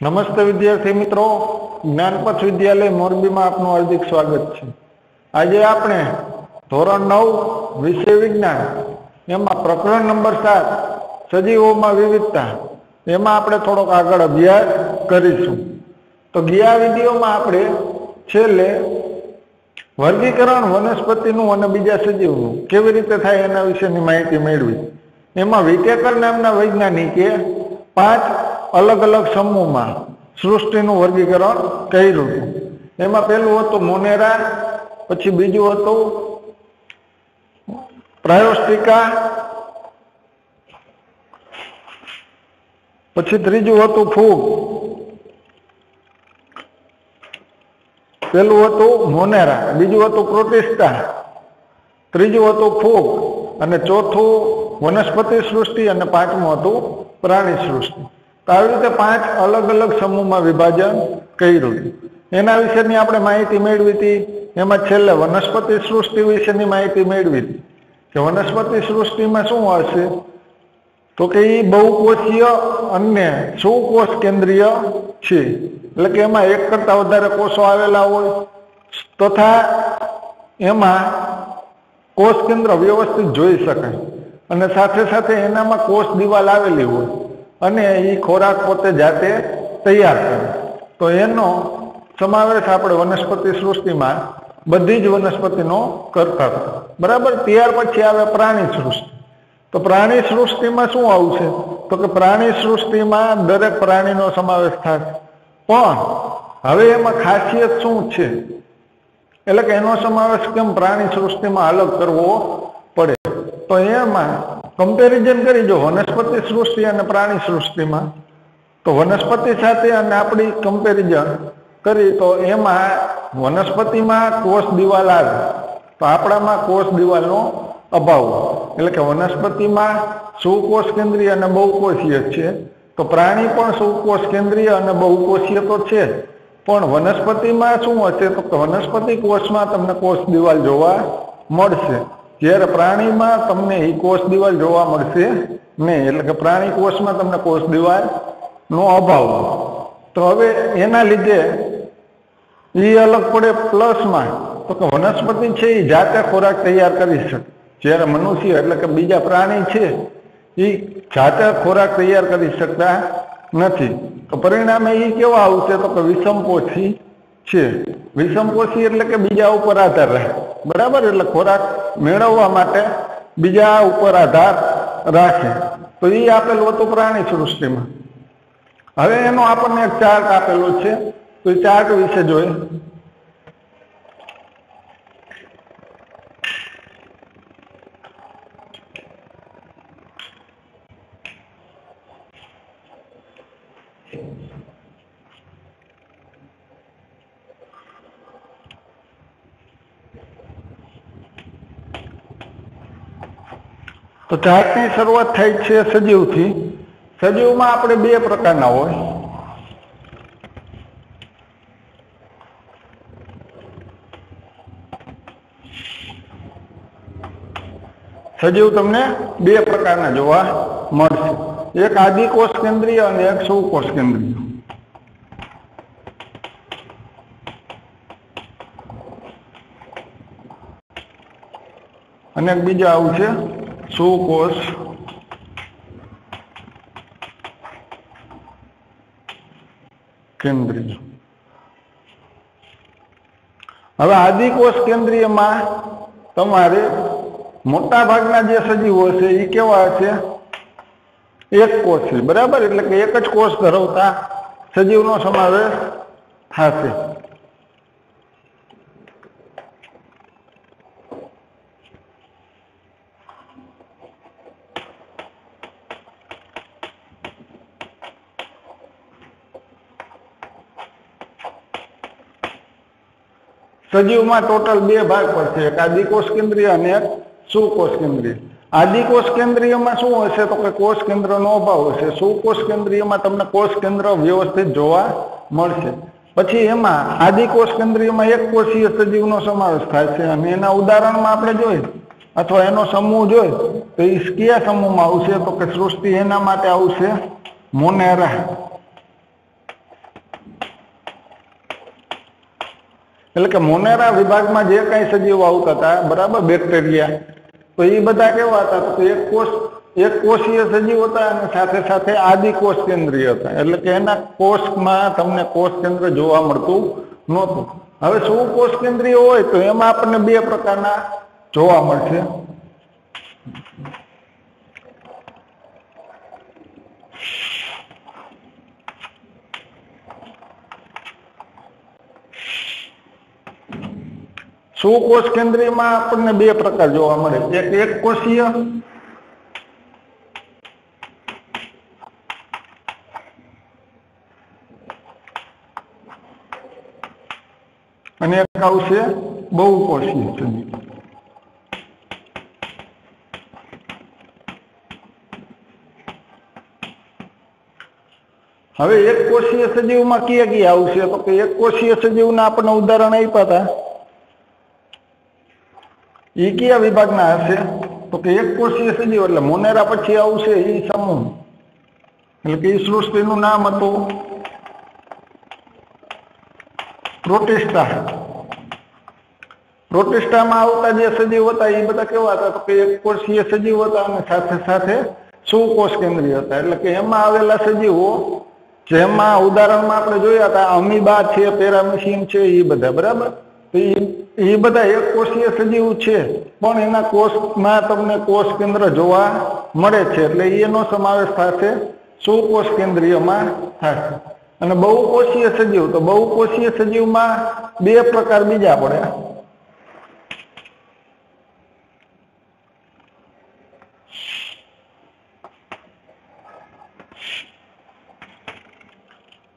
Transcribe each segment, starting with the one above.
नमस्ते विद्यार्थी मित्रों, ज्ञानपथ विद्यालय मोरबी में आपનું हार्दिक स्वागत है। आज આપણે ધોરણ 9 વિષય વિજ્ઞાન એમાં પ્રકરણ નંબર 7 સજીવોમાં વિવિધતા એમાં આપણે થોડોક આગળ અભ્યાસ કરીશું। તો ગયા વિડિયોમાં આપણે છેલ્લે વર્ગીકરણ વનસ્પતિનું અને બીજા સજીવનું કેવી રીતે થાય એના વિશેની માહિતી મેળવી। એમાં વિટેકર નામના વૈજ્ઞાનિકે 5 अलग अलग समूह में सृष्टि वर्गीकरण कर्यु। एमां पहेलुं हतुं मोनेरा, पछी बीजुं हतुं प्रायोस्टिका, पछी त्रीजुं हतुं फूग। पहेलुं हतुं मोनेरा, बीजुं हतुं प्रोटिस्टा, त्रीजुं हतुं फूग अने चौथुं वनस्पति सृष्टि अने पांचमुं हतुं प्राणी सृष्टि। तो आ रीते 5 अलग अलग समूह में विभाजन कर्यु। एना विशेनी आपणे माहिती मेळवी हती। एमां छेल्ले वनस्पति सृष्टि विशेनी माहिती मेळवी हती के वनस्पति सृष्टि में शुं हशे तो के ई बहुकोषीय अन्य सुकोष केंद्रीय छे, एटले के एमां एक करता वधारे कोषो आवेला होय तथा एमां कोष केंद्र व्यवस्थित जोई शकाय अने साथे साथे एनामां कोष दीवाल आवेली होय अने ई खोराक पोते जाते तैयार करे। तो एनो समावेश आपणे वनस्पति सृष्टि में बधी ज वनस्पतिनो करता था, बराबर। त्यार पछी आवे प्राणी सृष्टि। तो प्राणी सृष्टि में शुं आवशे तो कि प्राणी सृष्टि में दरेक प्राणीनो समावेश थाय, पण हवे एमां खासियत शुं छे एटले के एनो समावेश केम प्राणी सृष्टि में अलग करवो पड़े। तो एमां कम्पेरिजन करी जो वनस्पति सृष्टि और प्राणी सृष्टि में, तो वनस्पति साथे अने आपणी कम्पेरिजन करी तो एमां वनस्पति में कोष दीवाल आवे तो आपणा में कोष दीवाल नो अभाव, एटले के वनस्पति में सुकोष केंद्रीय अने बहुकोषीय छे। तो प्राणी पण सुकोष केंद्रीय अने बहुकोषीय तो छे, पण वनस्पति में शुं हशे तो वनस्पति कोष में तमने कोष दीवाल जोवा मळशे, ज्यारे प्राणी में तमने ई कोष दीवाल जोवा मळशे नहीं, एटले के प्राणी कोष में तमने कोष दीवाल नो अभाव। तो हवे एना लीधे ई अलग पड़े। प्लस में तो के वनस्पति छे ई जाते खोराक तैयार करी शके, ज्यारे मनुष्य एटले के बीजा प्राणी छे ई जाते खोराक तैयार करी शकता नथी। तो परिणामे ई केवा आवशे तो के विषमपोषी छे। विषमपोषी एटले के बीजा उपर आधार रहे, बराबर। एटले खोराक मेळववा माटे बीजा उपर आधार राखे। तो ई आपेलुं हतुं प्राणी सृष्टि में। हवे एनो आपणे एक चार्ट आपेलो छे, तो ई चार्ट विषे जोईए। तो चार्ट की शुरुआत थाय छे सजीव थी। सजीव में आपणे 2 प्रकारना होय। सजीव तमने 2 प्रकारना जोवा मळशे, एक आदिकोष केंद्रीय अने एक सुकोष केंद्रीय। अने एक बीजा आवशे सुकोष केंद्रीय। हवे आदिकोष केंद्रीय में तमारे मोटा भागना जे सजीवो छे ई केवा छे एक कोषी, बराबर। एटले के एक ज कोष धरावता सजीवनो समावेश थशे। सजीव में टोटल 2 भाग पड़े, एक आदिकोष केंद्रीय और एक सुकोष केंद्रीय। आदिकोष केंद्रीय में शुं हशे तो के कोष केंद्र नो अभाव हशे। सुकोष केंद्रीय में तमने कोष केंद्र व्यवस्थित जोवा मळशे। पछी एमां आदिकोष केंद्रीय में एक कोषीय सजीवनो समावेश थाय छे अने एना उदाहरण में आपणे जोईए अथवा एनो समूह जोईए तो ई कया समूह में आवशे तो के सृष्टि एना माटे आवशे मोनेरा। એટલે કે મોનેરા વિભાગમાં જે કઈ સજીવો આવતા હતા, બરાબર, બેક્ટેરિયા, તો એ બધા કેવા હતા? તો એક કોષીય સજીવ હતા અને સાથે સાથે આદિ કોષ કેન્દ્રીય હતા. એટલે કે એના કોષમાં તમને કોષ કેન્દ્ર જોવા મળતું નહોતું. હવે શું કોષ કેન્દ્રીય હોય તો એમાં આપણને બે પ્રકારના જોવા મળશે. સુકોષ કેન્દ્રીયમાં આપણને બે પ્રકાર જોવા મળે. એક કોષીય અને એક આવશે બહુકોષીય સજીવ. હવે એક કોષીય સજીવમાં કયા આવશે? તો કે એક કોષીય સજીવના આપણને ઉદાહરણ આપ્યા હતા. એ કયા વિભાગના હશે? તો કે એક કોષીય સજીવ એટલે મોનેરા પછી આવશે એ સમૂહ, એટલે કે એ સૃષ્ટિનું નામ હતું પ્રોટિસ્ટા. પ્રોટિસ્ટામાં આવતા જે સજીવ હતા એ બધા કેવા હતા? તો કે એક કોષીય સજીવ હતા અને સાથે સાથે સુકોષ કેન્દ્રીય હતા. એટલે કે એમાં આવેલા સજીવો, જેમાં ઉદાહરણમાં આપણે જોયા હતા અમીબા છે, પેરામિશિયમ છે, એ બધા, બરાબર. તો એ બધા એક કોષીય સજીવ છે, પણ એના કોષમાં તમને કોષ કેન્દ્ર જોવા મળે છે. એટલે એનો સમાવેશ થશે સુકોષ કેન્દ્રીયમાં થશે. અને બહુકોષીય સજીવ, તો બહુકોષીય સજીવમાં બે પ્રકાર બીજા પડે.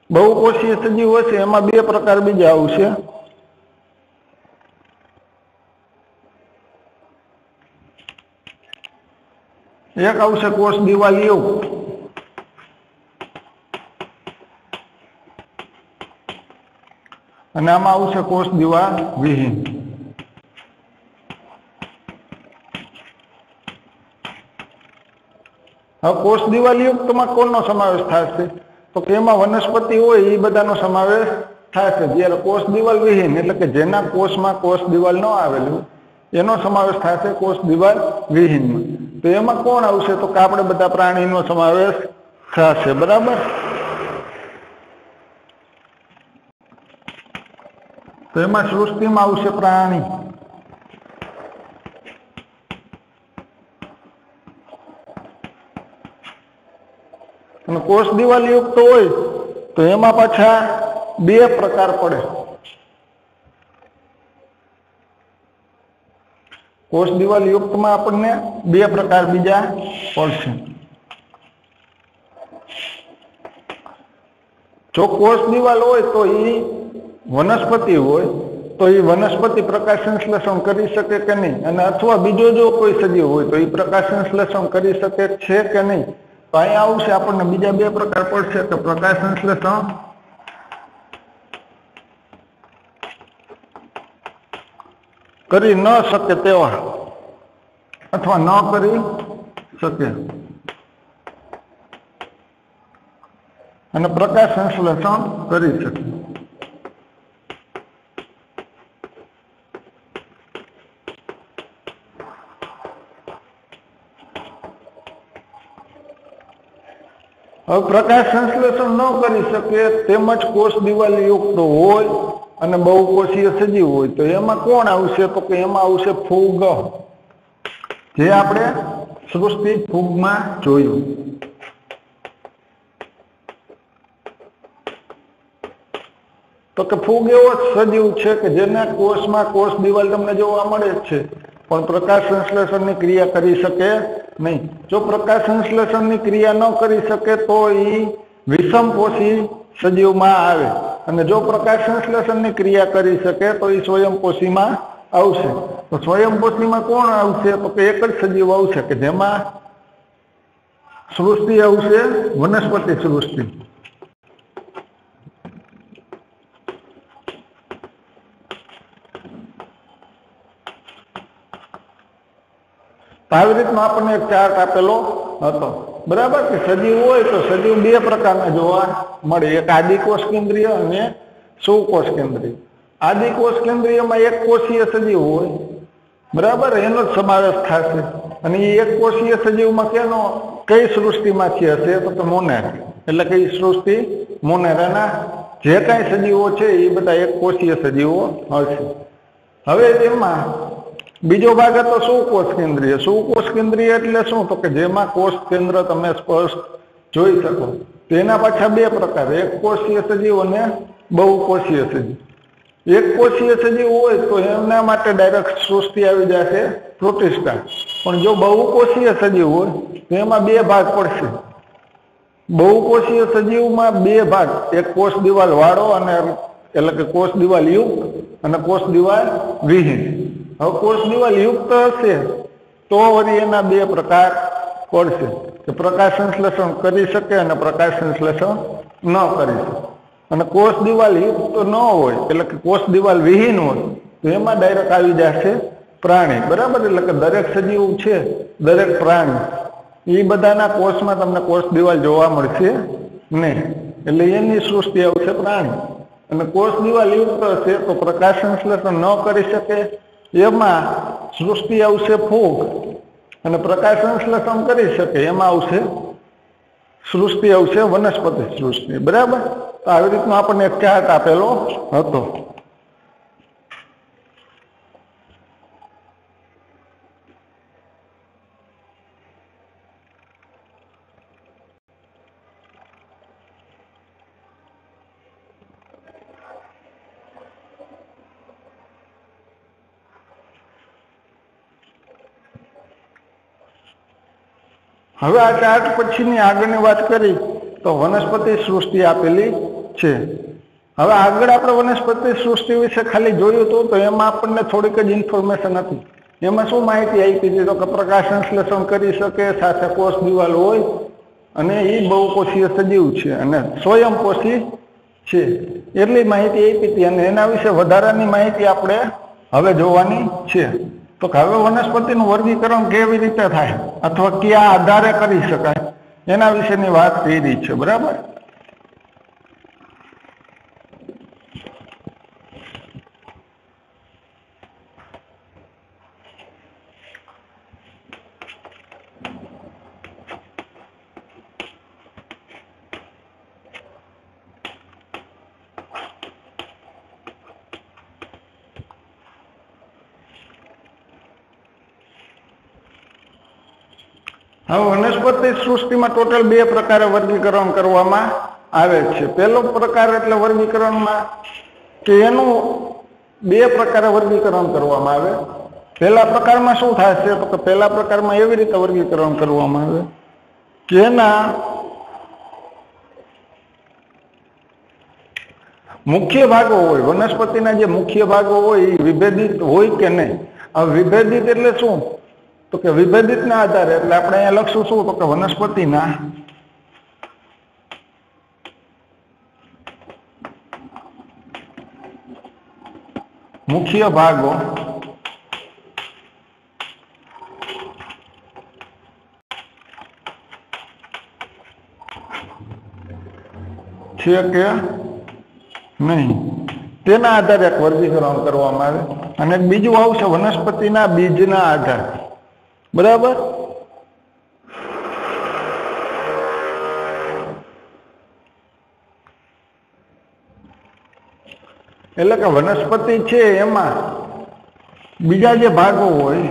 બહુકોષીય સજીવ હશે એમાં બે પ્રકાર બીજા આવશે. એક આવશે કોષ દિવાલ યુક્ત અને આમાં આવશે કોષ દિવાલ વિહીન. હવે કોષ દિવાલ યુક્તમાં કોનો સમાવેશ થશે? તો કે એમાં વનસ્પતિ હોય એ બધાનો સમાવેશ થશે. જ્યારે કોષ દિવાલ વિહીન એટલે કે જેના કોષમાં કોષ દિવાલ ન આવેલું એનો સમાવેશ થશે કોષ દિવાલ વિહીનમાં. તો એમાં કોણ આવશે? તો કે આપણે બધા પ્રાણીનો સમાવેશ થશે, બરાબર. તો એમાં સૃષ્ટિમાં આવશે પ્રાણી. અને કોષ દિવાલ યુક્ત હોય તો એમાં પાછા બે પ્રકાર પડે. કોષ દિવાલ યુક્તમાં આપણને બે પ્રકાર બીજા પડશે. જો કોષ દિવાલ હોય તો એ વનસ્પતિ હોય તો એ વનસ્પતિ પ્રકાશ સંશ્લેષણ કરી શકે કે નહીં, અને અથવા બીજો જો કોઈ સજીવ હોય તો એ પ્રકાશ સંશ્લેષણ કરી શકે છે કે નહીં. તો અહીંયા આવશે આપણને બીજા બે પ્રકાર પડશે કે પ્રકાશ સંશ્લેષણ કરી ન શકે તેવા અથવા ન કરી શકે, અને પ્રકાશ સંશ્લેષણ કરી શકે. હવે પ્રકાશ સંશ્લેષણ ન કરી શકે તેમજ કોષ દિવાલ યુક્ત હોય અને બહુકોષીય સજીવ હોય તો એમાં કોણ આવશે? તો કે એમાં આવશે ફૂગ, જે આપણે સૃષ્ટિ ફૂગમાં જોયું. તો કે ફૂગ એવો સજીવ છે કે જેના કોષમાં કોષ દિવાલ તમને જોવા મળે છે, પણ પ્રકાશ સંશ્લેષણની ક્રિયા કરી શકે નહીં. જો પ્રકાશ સંશ્લેષણની ક્રિયા ન કરી શકે તો એ વિષમપોષી સજીવમાં આવે, અને જો પ્રકાશ સંશ્લેષણની ક્રિયા કરી શકે તો એ સ્વયંપોષીમાં આવશે. તો સ્વયંપોષીમાં કોણ આવશે? તો કે એક જ સજીવ આવશે કે જેમાં સૃષ્ટિ આવશે વનસ્પતિ સૃષ્ટિ. આવી રીતનો આપણને એક ચાર્ટ આપેલો હતો, બરાબર. કે સજીવ હોય તો સજીવ બે પ્રકારના જોવા મળે, એક આદિકોષ કેન્દ્રીય અને સુકોષ કેન્દ્રીય. આદિકોષ કેન્દ્રીયમાં એક કોષીય સજીવ હોય, બરાબર, એનો જ સમાવેશ થશે. અને એ એક કોષીય સજીવમાં કેનો કઈ સૃષ્ટિમાંથી હશે તો કે મોનેર. એટલે કઈ સૃષ્ટિ? મોનેર. એના જે કાંઈ સજીવો છે એ બધા એક કોષીય સજીવો હશે. હવે તેમાં બીજો ભાગ હતો સુકોષ કેન્દ્રીય. સુકોષ કેન્દ્રીય એટલે શું? તો કે જેમાં કોષ કેન્દ્ર તમે સ્પષ્ટ જોઈ શકો. તેના પાછા બે પ્રકાર, એક કોષીય સજીવ અને બહુકોષીય સજીવ. એક કોષીય સજીવ હોય તો એમના માટે ડાયરેક્ટ સૃષ્ટિ આવી જશે પ્રોટિસ્ટા. પણ જો બહુકોષીય સજીવ હોય તો એમાં બે ભાગ પડશે. બહુકોષીય સજીવમાં બે ભાગ, એક કોષ દિવાલ વાળો અને એટલે કે કોષ દિવાલ યુક્ત અને કોષ દિવાલ વિહીન. હવે કોષ દિવાલ યુક્ત હશે તો વળી એના બે પ્રકાર પડશે કે પ્રકાશ સંશ્લેષણ કરી શકે અને પ્રકાશ સંશ્લેષણ ન કરી શકે. અને કોષ દિવાલ યુક્ત ન હોય એટલે કે કોષ દિવાલ વિહીન હોય તો એમાં ડાયરેક્ટ આવી જશે પ્રાણી, બરાબર. એટલે કે દરેક સજીવ છે, દરેક પ્રાણી, એ બધાના કોષમાં તમને કોષ દિવાલ જોવા મળશે નહીં. એટલે એની સૃષ્ટિ આવશે પ્રાણી. અને કોષ દિવાલ યુક્ત હશે તો પ્રકાશ સંશ્લેષણ ન કરી શકે, એમાં સૃષ્ટિ આવશે ફૂગ. અને પ્રકાશ સંશ્લેષણ કરી શકે એમાં આવશે સૃષ્ટિ આવશે વનસ્પતિ સૃષ્ટિ, બરાબર. તો આવી રીતનો આપણને એક ચાર્ટ આપેલો હતો. હવે આ ચાર્ટ પછીની આગળની વાત કરી તો વનસ્પતિ સૃષ્ટિ આપેલી છે. હવે આગળ આપણે વનસ્પતિ સૃષ્ટિ વિશે ખાલી જોયું હતું તો એમાં આપણને થોડીક જ ઇન્ફોર્મેશન હતી. એમાં શું માહિતી આપી હતી? તો કે પ્રકાશ સંશ્લેષણ કરી શકે, સાથે કોષ દિવાલ હોય અને એ બહુકોષીય સજીવ છે અને સ્વયંપોષી છે, એટલી માહિતી આપી હતી. અને એના વિશે વધારાની માહિતી આપણે હવે જોવાની છે. તો હવે વનસ્પતિનું વર્ગીકરણ કેવી રીતે થાય અથવા કયા આધારે કરી શકાય એના વિશેની વાત કરી છે, બરાબર. હવે વનસ્પતિ સૃષ્ટિમાં ટોટલ બે પ્રકારે વર્ગીકરણ કરવામાં આવે છે. પહેલો પ્રકાર એટલે વર્ગીકરણમાં કે એનું બે પ્રકારે વર્ગીકરણ કરવામાં આવે. પહેલા પ્રકારમાં શું થાય છે? તો કે પહેલા પ્રકારમાં એવી રીતે વર્ગીકરણ કરવામાં આવે કે એના મુખ્ય ભાગો હોય, વનસ્પતિના જે મુખ્ય ભાગો હોય એ વિભેદિત હોય કે નહીં. હવે વિભેદિત એટલે શું? તો કે વિભેદિતના આધારે એટલે આપણે અહીંયા લખશું શું? તો કે વનસ્પતિના મુખ્ય ભાગો છે કે નહીં તેના આધારે એક વર્ગીકરણ કરવામાં આવે. અને બીજું આવશે વનસ્પતિના બીજના આધારે, બરાબર. એટલે કે વનસ્પતિ છે એમાં બીજા જે ભાગો હોય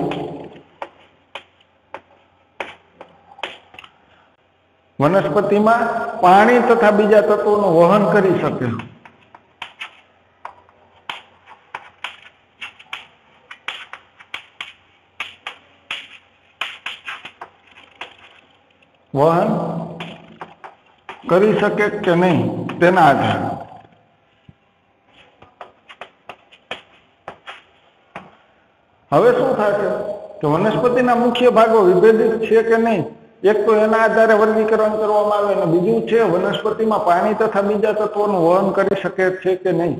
વનસ્પતિમાં પાણી તથા બીજા તત્વોનું વહન કરી શકે. વહન કરી શકે કે નહીં તેના આધારે. હવે શું થશે કે વનસ્પતિના મુખ્ય ભાગો વિભેદિત છે કે નહીં, એક તો એના આધારે વર્ગીકરણ કરવામાં આવે અને બીજું છે વનસ્પતિમાં પાણી તથા બીજા તત્વોનું વહન કરી શકે છે કે નહીં.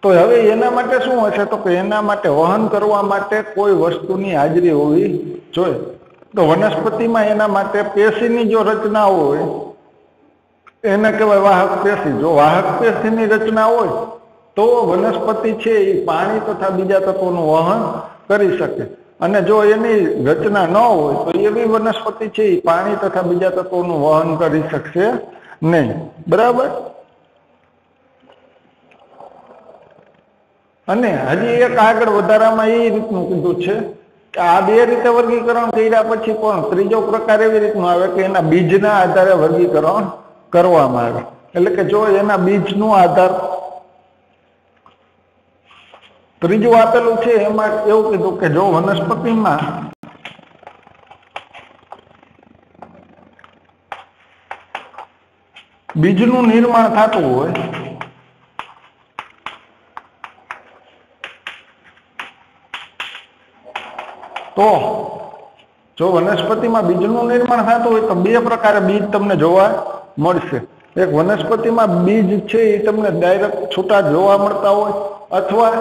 તો હવે એના માટે શું હશે? તો કે એના માટે વહન કરવા માટે કોઈ વસ્તુની હાજરી હોવી જોઈએ. તો વનસ્પતિમાં એના માટે પેશીની જો રચના હોય એને કહેવાય વાહક પેશી. જો વાહક પેશીની રચના હોય તો વનસ્પતિ છે એ પાણી તથા બીજા તત્વોનું વહન કરી શકે, અને જો એની રચના ન હોય તો એવી વનસ્પતિ છે એ પાણી તથા બીજા તત્વોનું વહન કરી શકશે નહીં. બરાબર. અને હજી એક આગળ વધારામાં એ રીતનું કીધું છે કે આ બે રીતે વર્ગીકરણ કર્યા પછી પણ ત્રીજો પ્રકાર એવી રીતનો આવે કે એના બીજના આધારે વર્ગીકરણ કરવામાં આવે. એટલે કે જો એના બીજનો આધાર ત્રીજું આપેલું છે એમાં એવું કીધું કે જો વનસ્પતિમાં બીજનું નિર્માણ થતું હોય તો જો વનસ્પતિમાં બીજનું નિર્માણ થતું હોય તો બે પ્રકારે બીજ તમને જોવા મળશે. એક વનસ્પતિમાં બીજ છે એ તમને ડાયરેક્ટ છૂટા જોવા મળતા હોય, અથવા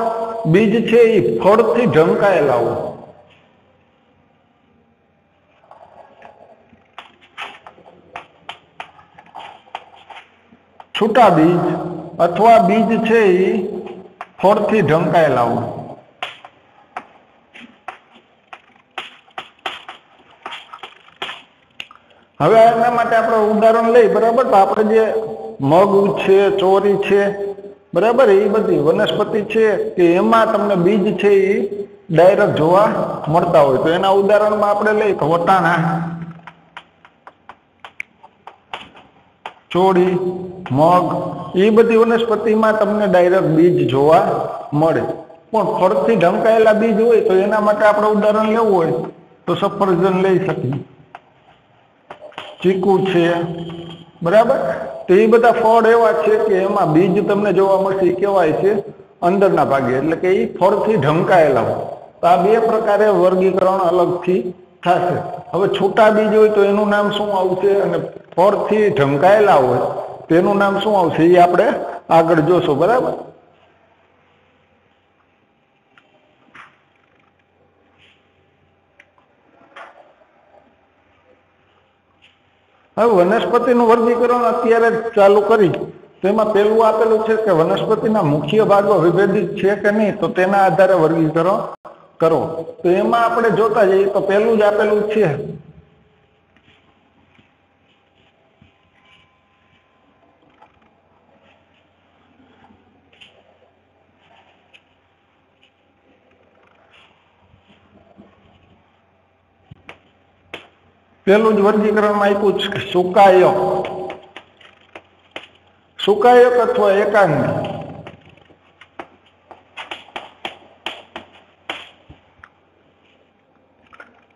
બીજ છે એ ફળથી ઢંકાયેલા હોય. છૂટા બીજ અથવા બીજ છે એ ફળથી ઢંકાયેલા હોય. હવે એના માટે આપણે ઉદાહરણ લઈ, બરાબર. તો આપણે જે મગ છે, ચોરી છે, બરાબર, એ બધી વનસ્પતિ છે કે એમાં તમને બીજ છે એ ડાયરેક્ટ જોવા મળતા હોય. તો એના ઉદાહરણમાં આપણે લઈ તો વટાણા, ચોળી, મગ, એ બધી વનસ્પતિમાં તમને ડાયરેક્ટ બીજ જોવા મળે. પણ ફળથી ઢંકાયેલા બીજ હોય તો એના માટે આપણે ઉદાહરણ લેવું હોય તો સફરજન લઈ શકીએ, ચીકુ છે, બરાબર. તો એ બધા ફળ એવા છે કે એમાં બીજ તમને જોવા મળશે. એ કહેવાય છે અંદરના ભાગે, એટલે કે એ ફળથી ઢંકાયેલા હોય. તો આ બે પ્રકારે વર્ગીકરણ અલગથી થશે. હવે છૂટા બીજ હોય તો એનું નામ શું આવશે, અને ફળથી ઢંકાયેલા હોય તેનું નામ શું આવશે, એ આપણે આગળ જોશું. બરાબર. હવે વનસ્પતિનું વર્ગીકરણ અત્યારે ચાલુ કરી તો એમાં પેલું આપેલું છે કે વનસ્પતિના મુખ્ય ભાગો વિભેદિત છે કે નહીં, તો તેના આધારે વર્ગીકરણ કરો. તો એમાં આપણે જોતા જઈએ તો પેલું જ આપેલું છે પેલું જ વર્ગીકરણમાં આપ્યું છે કે સુકાયક, સુકાયક અથવા એકાંગી.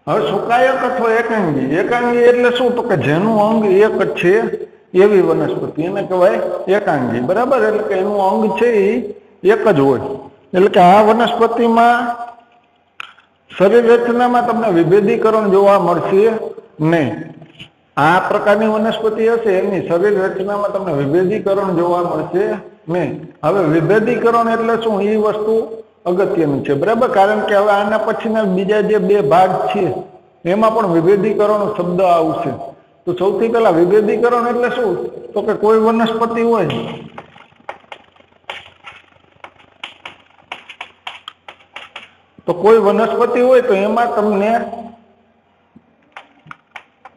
હવે સુકાયક અથવા એકાંગી, એકાંગી એટલે શું, તો કે જેનું અંગ એક જ છે એવી વનસ્પતિ, એને કહેવાય એકાંગી. બરાબર. એટલે કે એનું અંગ છે એ એક જ હોય. એટલે કે આ વનસ્પતિમાં શરીર રચનામાં તમને વિભેદીકરણ જોવા મળશે નહીં. આ પ્રકારની વનસ્પતિ હશે એની શરીર રચનામાં તમને વિભેદીકરણ જોવા મળશે નહીં. હવે વિભેદીકરણ એટલે શું, એ વસ્તુ અગત્યની છે. બરાબર. કારણ કે હવે આના પછીના બીજા જે બે ભાગ છે એમાં પણ વિભેદીકરણ શબ્દ આવશે. તો સૌથી પહેલા વિભેદીકરણ એટલે શું, તો કે કોઈ વનસ્પતિ હોય તો કોઈ વનસ્પતિ હોય તો એમાં તમને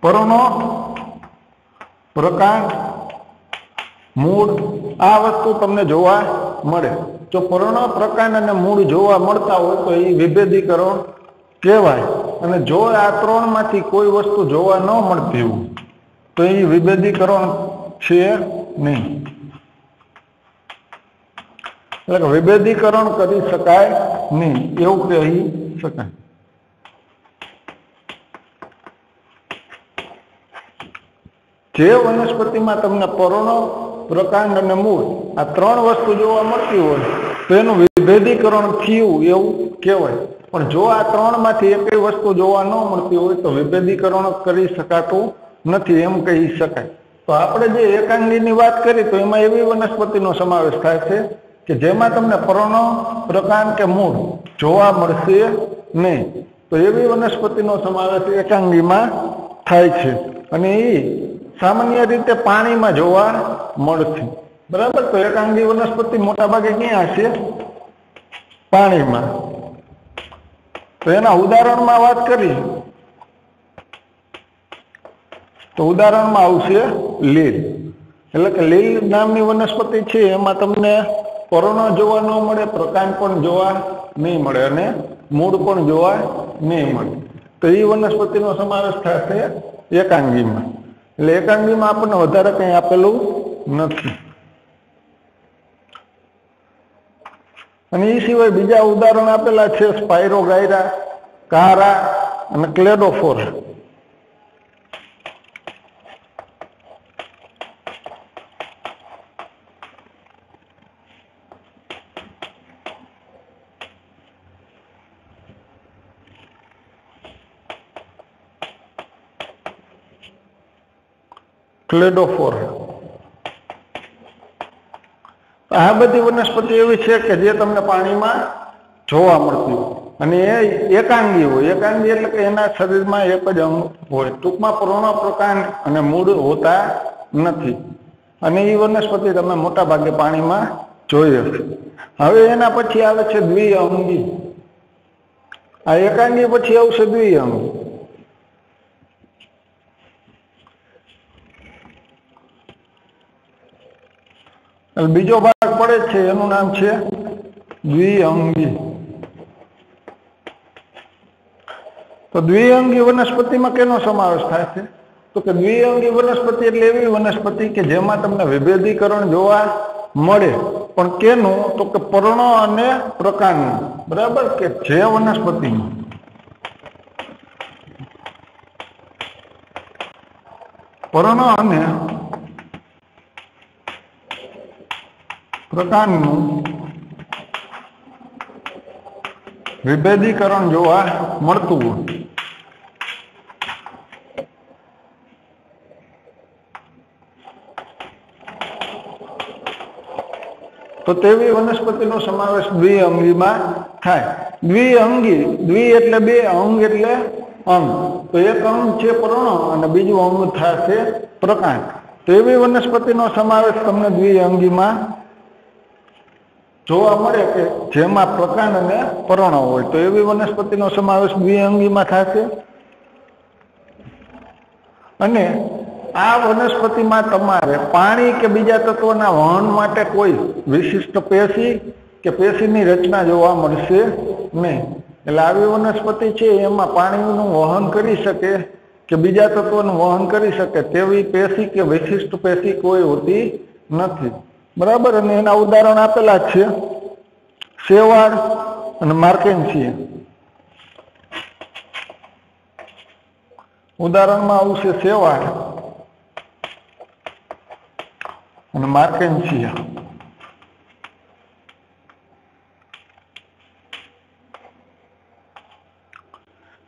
પર્ણો, પ્રકાંડ, મૂળ આ વસ્તુ તમને જોવા મળે. જો પર્ણો, પ્રકાંડ અને મૂળ જોવા મળતા હોય તો એ વિભેદીકરણ કહેવાય. અને જો આ ત્રણમાંથી કોઈ વસ્તુ જોવા ન મળતી હોય તો એ વિભેદીકરણ છે નહીં. એટલે કે વિભેદીકરણ કરી શકાય નહીં એવું કહી શકાય. જે વનસ્પતિમાં તમને પર્ણો, પ્રકાંડ અને મૂળ આ ત્રણ વસ્તુ જોવા મળતી હોય તો એનું વિભેદીકરણ થયું એવું કહેવાય. પણ જો આ ત્રણમાંથી એકેય વસ્તુ જોવા ન મળતી હોય તો વિભેદીકરણ કરી શકાતું નથી એમ કહી શકાય. તો આપણે જે એકાંગીની વાત કરી તો એમાં એવી વનસ્પતિનો સમાવેશ થાય છે કે જેમાં તમને પર્ણો, પ્રકાંડ કે મૂળ જોવા મળશે નહીં. તો એવી વનસ્પતિનો સમાવેશ એકાંગીમાં થાય છે, અને એ સામાન્ય રીતે પાણીમાં જોવા મળશે. बराबर। तो एकांगी वनस्पति मोटा भागे क्या हशे? पानी में। तो एना उदाहरण में बात करी तो उदाहरण में आवशे લીલ। એટલે કે લીલ નામની વનસ્પતિ છે એમાં તમને પર્ણ જોવા ન મળે, પ્રકાંડ પણ જોવા નહીં મળે અને મૂળ પણ જોવા નહીં મળે। તો એ વનસ્પતિનો સમાવેશ થશે એકાંગીમાં। એટલે એકાંગીમાં આપણને વધારે કંઈ આપેલું નથી। અને એ સિવાય બીજા ઉદાહરણ આપેલા છે સ્પાયરોગાયરા, કારા અને ક્લેડોફોરા। ક્લેડોફોરા આ બધી વનસ્પતિ એવી છે કે જે તમને પાણીમાં જોવા મળતી હોય અને એ એકાંગી હોય। એકાંગી એટલે કે એના શરીરમાં એક જ અંગ હોય, ટૂંકમાં પર્ણ, પ્રકાંડ અને મૂળ હોતા નથી। અને એ વનસ્પતિ તમે મોટા ભાગે પાણીમાં જોઈ હશે। હવે એના પછી આવે છે દ્વિઅંગી। આ એકાંગી પછી આવશે દ્વિઅંગી। બીજો ભાગ પડે છે એનું નામ છે દ્વિઅંગી। તો દ્વિઅંગી વનસ્પતિમાં કેનો સમાવેશ થાય છે? તો કે દ્વિઅંગી વનસ્પતિ એટલે એવી વનસ્પતિ કે જેમાં તમને વિભેદીકરણ જોવા મળે, પણ કેનું? તો કે પર્ણ અને પ્રકાંડનું। બરાબર, કે જે વનસ્પતિમાં પર્ણ અને પ્રકાંડનું વિભેદીકરણ જોવા મળતું હોય તો તેવી વનસ્પતિનો સમાવેશ દ્વિઅંગીમાં થાય। દ્વિઅંગી, દ્વિ એટલે બે, અંગ એટલે અંગ। તો એક અંગ છે પર્ણ અને બીજું અંગ થશે પ્રકાંડ। તો એવી વનસ્પતિનો સમાવેશ તમને દ્વિઅંગીમાં જોવા મળે કે જેમાં પ્રકાંડ અને પર્ણ હોય, તો એવી વનસ્પતિનો સમાવેશ દ્વિઅંગીમાં થશે। અને આ વનસ્પતિમાં તમારે પાણી કે બીજા તત્વોના વહન માટે કોઈ વિશિષ્ટ પેશી કે પેશીની રચના જોવા મળશે નહીં। એટલે આવી વનસ્પતિ છે એમાં પાણીનું વહન કરી શકે કે બીજા તત્વોનું વહન કરી શકે તેવી પેશી કે વિશિષ્ટ પેશી કોઈ હોતી નથી। બરાબર। અને એના ઉદાહરણ આપેલા છે શેવાળ અને માર્કેન્સિયા। ઉદાહરણમાં આવશે શેવાળ અને માર્કેન્સિયા।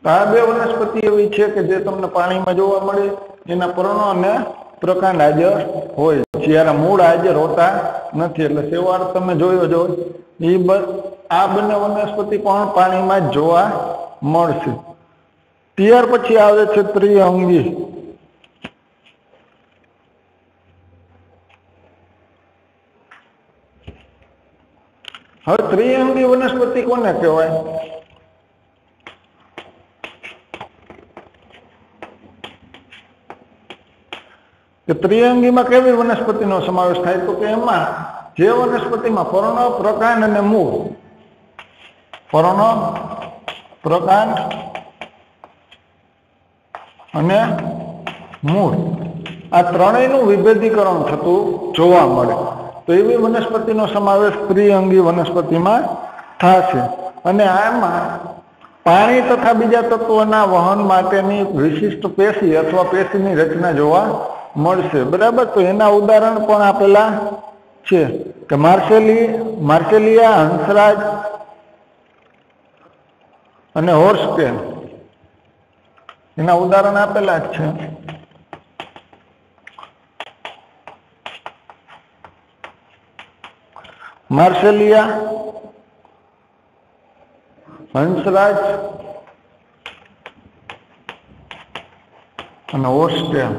તો આ બે વનસ્પતિ એવી છે કે જે તમને પાણીમાં જોવા મળે, એના પર્ણ અને પ્રકાંડ હાજર હોય, જ્યારે મૂળ હાજર હોતા નથી। એટલે શેવાળ તમે જોયો જો આ બંને વનસ્પતિ પણ પાણીમાં જ જોવા મળશે। ત્યાર પછી આવે છે ત્રિઅંગી। હવે ત્રિઅંગી વનસ્પતિ કોને કહેવાય? કે ત્રિઅંગીમાં કેવી વનસ્પતિનો સમાવેશ થાય? તો કે એમાં જે વનસ્પતિમાં પર્ણ, પ્રકાંડ અને મૂળ, પર્ણ, પ્રકાંડ અને મૂળ આ ત્રણેયનું વિભેદીકરણ થતું જોવા મળે, તો એવી વનસ્પતિનો સમાવેશ ત્રિઅંગી વનસ્પતિમાં થશે। અને આમાં પાણી તથા બીજા તત્વોના વહન માટેની વિશિષ્ટ પેશી અથવા પેશીની રચના જોવા મળશે। બરાબર। તો એના ઉદાહરણ પણ આપેલા છે કે માર્સેલિયા, હંસરાજ અને હોર્સટેલ, એના ઉદાહરણ આપેલા જ છે। માર્સેલિયા, હંસરાજ અને હોર્સટેલ।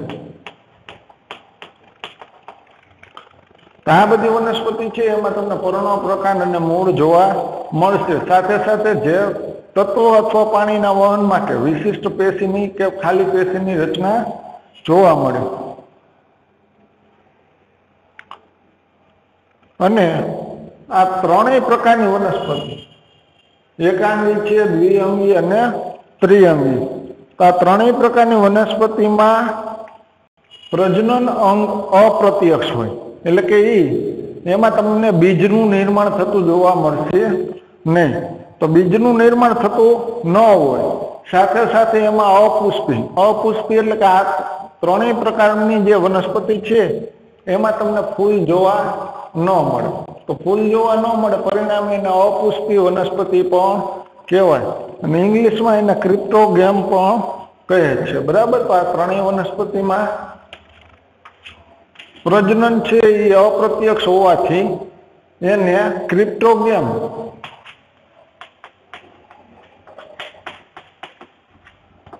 તો આ બધી વનસ્પતિ છે એમાં તમને પર્ણો, પ્રકાંડ અને મૂળ જોવા મળશે. સાથે સાથે જે તત્વો અથવા પાણીના વહન માટે વિશિષ્ટ પેશીની કે ખાલી પેશીની રચના જોવા મળે. અને આ ત્રણેય પ્રકારની વનસ્પતિ એકાંગી છે, દ્વિઅંગી અને ત્રિઅંગી. તો આ ત્રણેય પ્રકારની વનસ્પતિમાં પ્રજનન અંગ અપ્રત્યક્ષ હોય, એટલે કે એમાં તમને બીજનું નિર્માણ થતું જોવા મળશે નહીં. તો બીજનું નિર્માણ થતું ન હોય, સાથે સાથે એમાં અપુષ્પી એટલે કે આ ત્રણેય પ્રકારની જે વનસ્પતિ છે એમાં તમને ફૂલ જોવા ન મળે. તો ફૂલ જોવા ન મળે, પરિણામે એને અપુષ્પી વનસ્પતિ પણ કહેવાય. અને ઇંગ્લિશમાં એને ક્રિપ્ટોગેમ પણ કહે છે. બરાબર. તો આ ત્રણેય વનસ્પતિમાં પ્રજનન છે એ અપ્રત્યક્ષ હોવાથી એને ક્રિપ્ટોગેમ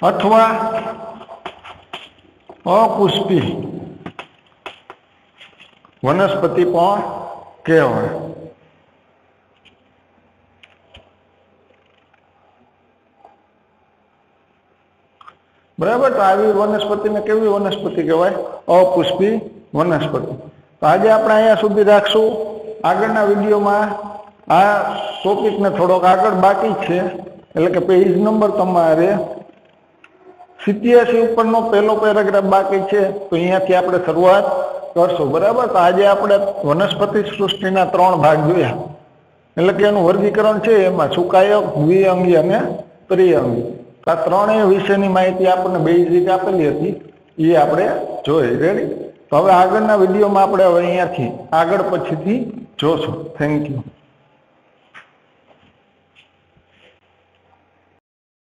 અથવા અપુષ્પી વનસ્પતિ પણ કહેવાય. બરાબર. તો આવી વનસ્પતિને કેવી વનસ્પતિ કહેવાય? અપુષ્પી વનસ્પતિ. તો આજે આપણે અહીંયા સુધી રાખશું. આગળના વિડીયોમાં આ ટોપિકને થોડોક આગળ બાકી છે, એટલે કે પેજ નંબર તમારે 87 ઉપરનો પહેલો પેરેગ્રાફ બાકી છે. તો અહીંયાથી આપણે શરૂઆત કરશું. બરાબર. તો આજે આપણે વનસ્પતિ સૃષ્ટિના 3 ભાગ જોયા, એટલે કે એનું વર્ગીકરણ છે એમાં સુકાયક, દ્વિઅંગી અને ત્રિઅંગી. આ ત્રણેય વિશેની માહિતી આપણને બેઝિક આપેલી હતી, એ આપણે જોઈ. રેડી. તો હવે આગળના વિડીયોમાં આપણે હવે અહીંયાથી આગળ પછીથી જોશું. Thank you.